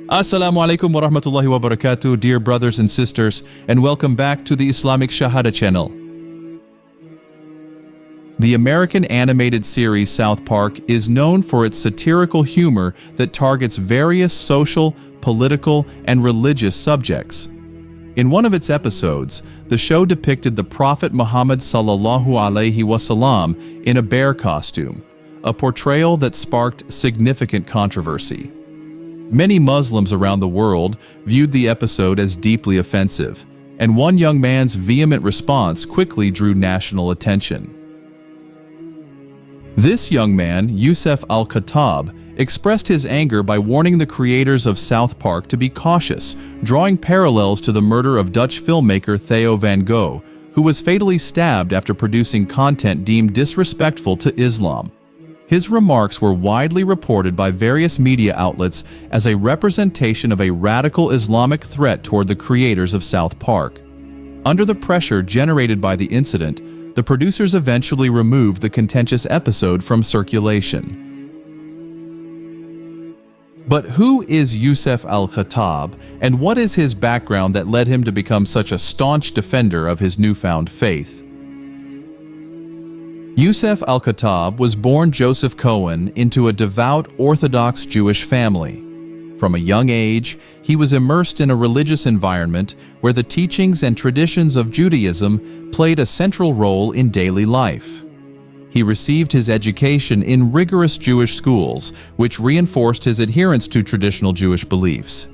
Assalamu alaikum wa rahmatullahi wa barakatuh, dear brothers and sisters, and welcome back to the Islamic SHAHADA channel. The American animated series South Park is known for its satirical humor that targets various social, political, and religious subjects. In one of its episodes, the show depicted the Prophet Muhammad sallallahu alaihi wasallam in a bear costume, a portrayal that sparked significant controversy. Many Muslims around the world viewed the episode as deeply offensive, and one young man's vehement response quickly drew national attention. This young man, Yousef Al-Khattab, expressed his anger by warning the creators of South Park to be cautious, drawing parallels to the murder of Dutch filmmaker Theo van Gogh, who was fatally stabbed after producing content deemed disrespectful to Islam. His remarks were widely reported by various media outlets as a representation of a radical Islamic threat toward the creators of South Park. Under the pressure generated by the incident, the producers eventually removed the contentious episode from circulation. But who is Yousef Al-Khattab, and what is his background that led him to become such a staunch defender of his newfound faith? Yousef Al-Khattab was born Joseph Cohen into a devout Orthodox Jewish family. From a young age, he was immersed in a religious environment where the teachings and traditions of Judaism played a central role in daily life. He received his education in rigorous Jewish schools, which reinforced his adherence to traditional Jewish beliefs.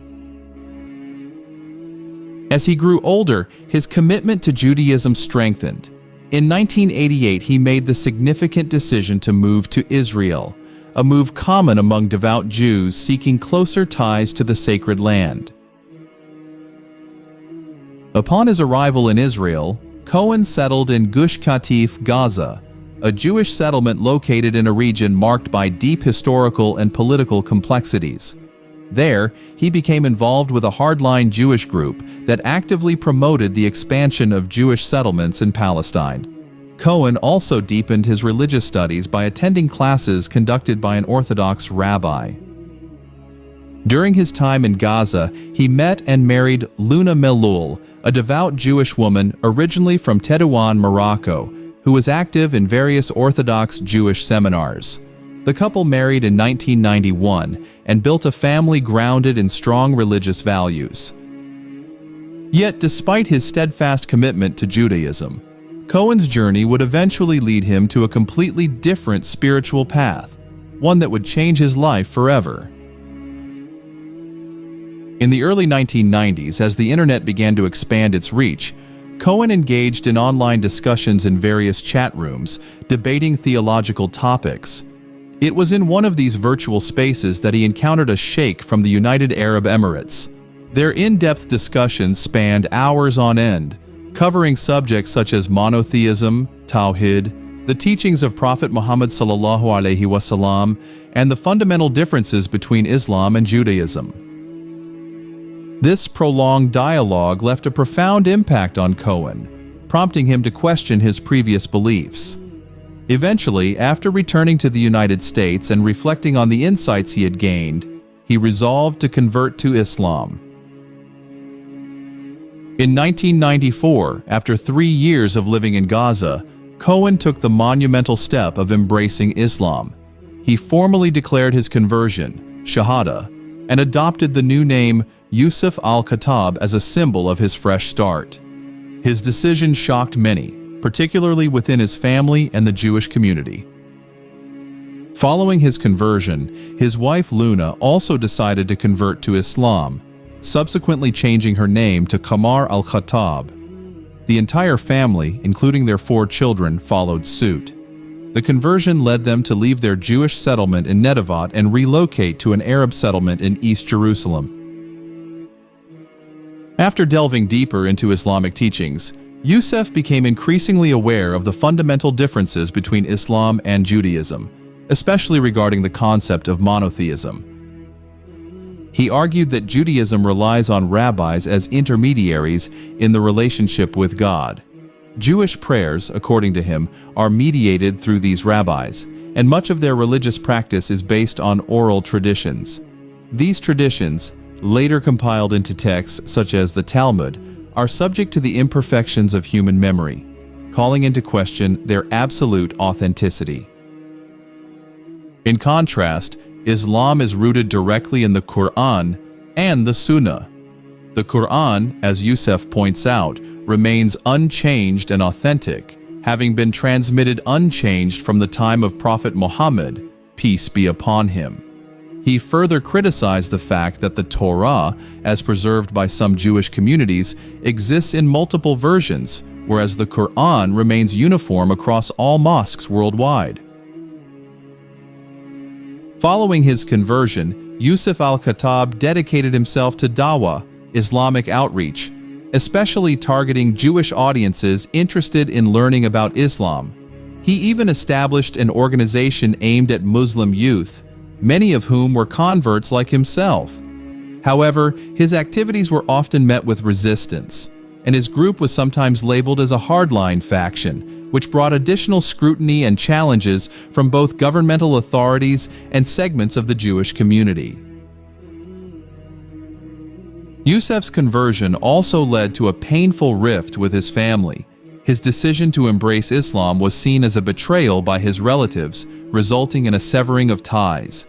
As he grew older, his commitment to Judaism strengthened. In 1988, he made the significant decision to move to Israel, a move common among devout Jews seeking closer ties to the sacred land. Upon his arrival in Israel, Cohen settled in Gush Katif, Gaza, a Jewish settlement located in a region marked by deep historical and political complexities. There, he became involved with a hardline Jewish group that actively promoted the expansion of Jewish settlements in Palestine. Cohen also deepened his religious studies by attending classes conducted by an Orthodox rabbi. During his time in Gaza, he met and married Luna Melul, a devout Jewish woman originally from Tetuan, Morocco, who was active in various Orthodox Jewish seminars. The couple married in 1991 and built a family grounded in strong religious values. Yet, despite his steadfast commitment to Judaism, Cohen's journey would eventually lead him to a completely different spiritual path, one that would change his life forever. In the early 1990s, as the internet began to expand its reach, Cohen engaged in online discussions in various chat rooms, debating theological topics. It was in one of these virtual spaces that he encountered a sheikh from the United Arab Emirates. Their in-depth discussions spanned hours on end, covering subjects such as monotheism, tawhid, the teachings of Prophet Muhammad sallallahu alaihi wasallam, and the fundamental differences between Islam and Judaism. This prolonged dialogue left a profound impact on Cohen, prompting him to question his previous beliefs. Eventually, after returning to the United States and reflecting on the insights he had gained, he resolved to convert to Islam. In 1994, after 3 years of living in Gaza, Cohen took the monumental step of embracing Islam. He formally declared his conversion, SHAHADA, and adopted the new name Yousef Al-Khattab as a symbol of his fresh start. His decision shocked many, particularly within his family and the Jewish community. Following his conversion, his wife Luna also decided to convert to Islam, subsequently changing her name to Qamar Al-Khattab. The entire family, including their 4 children, followed suit. The conversion led them to leave their Jewish settlement in Netivot and relocate to an Arab settlement in East Jerusalem. After delving deeper into Islamic teachings, Yousef became increasingly aware of the fundamental differences between Islam and Judaism, especially regarding the concept of monotheism. He argued that Judaism relies on rabbis as intermediaries in the relationship with God. Jewish prayers, according to him, are mediated through these rabbis, and much of their religious practice is based on oral traditions. These traditions, later compiled into texts such as the Talmud, are subject to the imperfections of human memory, calling into question their absolute authenticity. In contrast, Islam is rooted directly in the Quran and the Sunnah. The Quran, as Yousef points out, remains unchanged and authentic, having been transmitted unchanged from the time of Prophet Muhammad, peace be upon him. He further criticized the fact that the Torah, as preserved by some Jewish communities, exists in multiple versions, whereas the Quran remains uniform across all mosques worldwide. Following his conversion, Yousef Al-Khattab dedicated himself to Dawa, Islamic outreach, especially targeting Jewish audiences interested in learning about Islam. He even established an organization aimed at Muslim youth, many of whom were converts like himself. However, his activities were often met with resistance, and his group was sometimes labeled as a hardline faction, which brought additional scrutiny and challenges from both governmental authorities and segments of the Jewish community. Yousef's conversion also led to a painful rift with his family. His decision to embrace Islam was seen as a betrayal by his relatives, resulting in a severing of ties.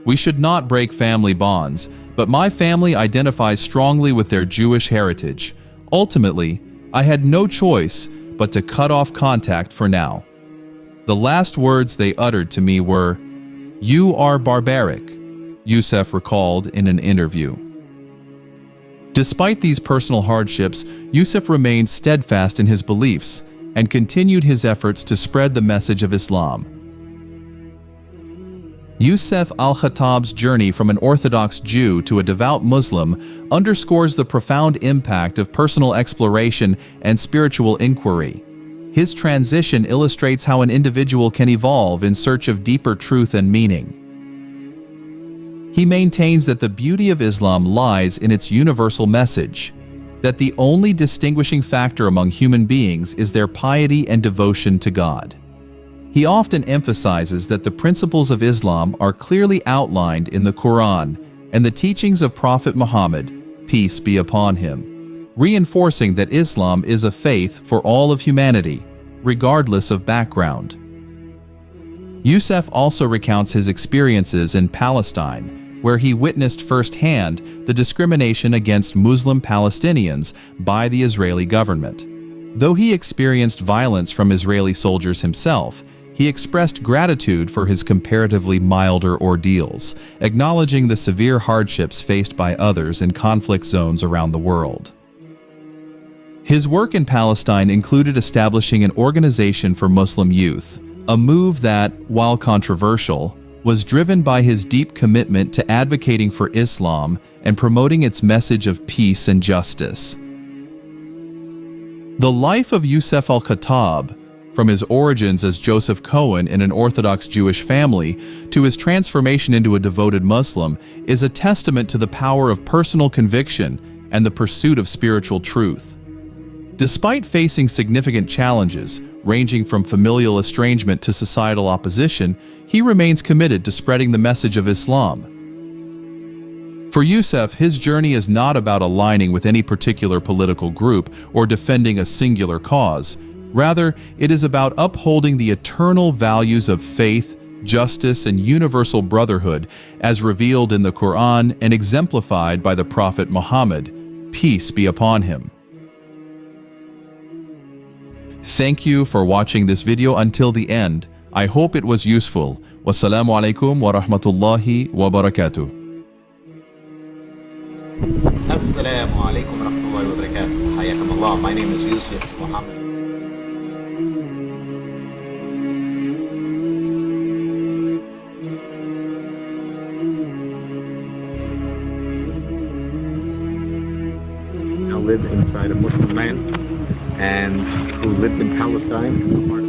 We should not break family bonds, but my family identifies strongly with their Jewish heritage. Ultimately, I had no choice but to cut off contact for now. The last words they uttered to me were, "You are barbaric," Yousef recalled in an interview. Despite these personal hardships, Yousef remained steadfast in his beliefs and continued his efforts to spread the message of Islam. Yousef Al-Khattab's journey from an Orthodox Jew to a devout Muslim underscores the profound impact of personal exploration and spiritual inquiry. His transition illustrates how an individual can evolve in search of deeper truth and meaning. He maintains that the beauty of Islam lies in its universal message, that the only distinguishing factor among human beings is their piety and devotion to God. He often emphasizes that the principles of Islam are clearly outlined in the Quran and the teachings of Prophet Muhammad, peace be upon him, reinforcing that Islam is a faith for all of humanity, regardless of background. Yousef also recounts his experiences in Palestine, where he witnessed firsthand the discrimination against Muslim Palestinians by the Israeli government. Though he experienced violence from Israeli soldiers himself, he expressed gratitude for his comparatively milder ordeals, acknowledging the severe hardships faced by others in conflict zones around the world. His work in Palestine included establishing an organization for Muslim youth, a move that, while controversial, was driven by his deep commitment to advocating for Islam and promoting its message of peace and justice. The life of Yousef Al-Khattab, from his origins as Joseph Cohen in an Orthodox Jewish family to his transformation into a devoted Muslim, is a testament to the power of personal conviction and the pursuit of spiritual truth. Despite facing significant challenges, ranging from familial estrangement to societal opposition, he remains committed to spreading the message of Islam. For Yousef, his journey is not about aligning with any particular political group or defending a singular cause. Rather, it is about upholding the eternal values of faith, justice, and universal brotherhood as revealed in the Quran and exemplified by the Prophet Muhammad, peace be upon him. Thank you for watching this video until the end. I hope it was useful. Wassalamu alaikum wa rahmatullahi wa barakatuh. Assalamu alaikum wa rahmatullahi wa barakatuh. Hayakum Allah. My name is Yousef Muhammad. I live inside a Muslim land and who lived in Palestine.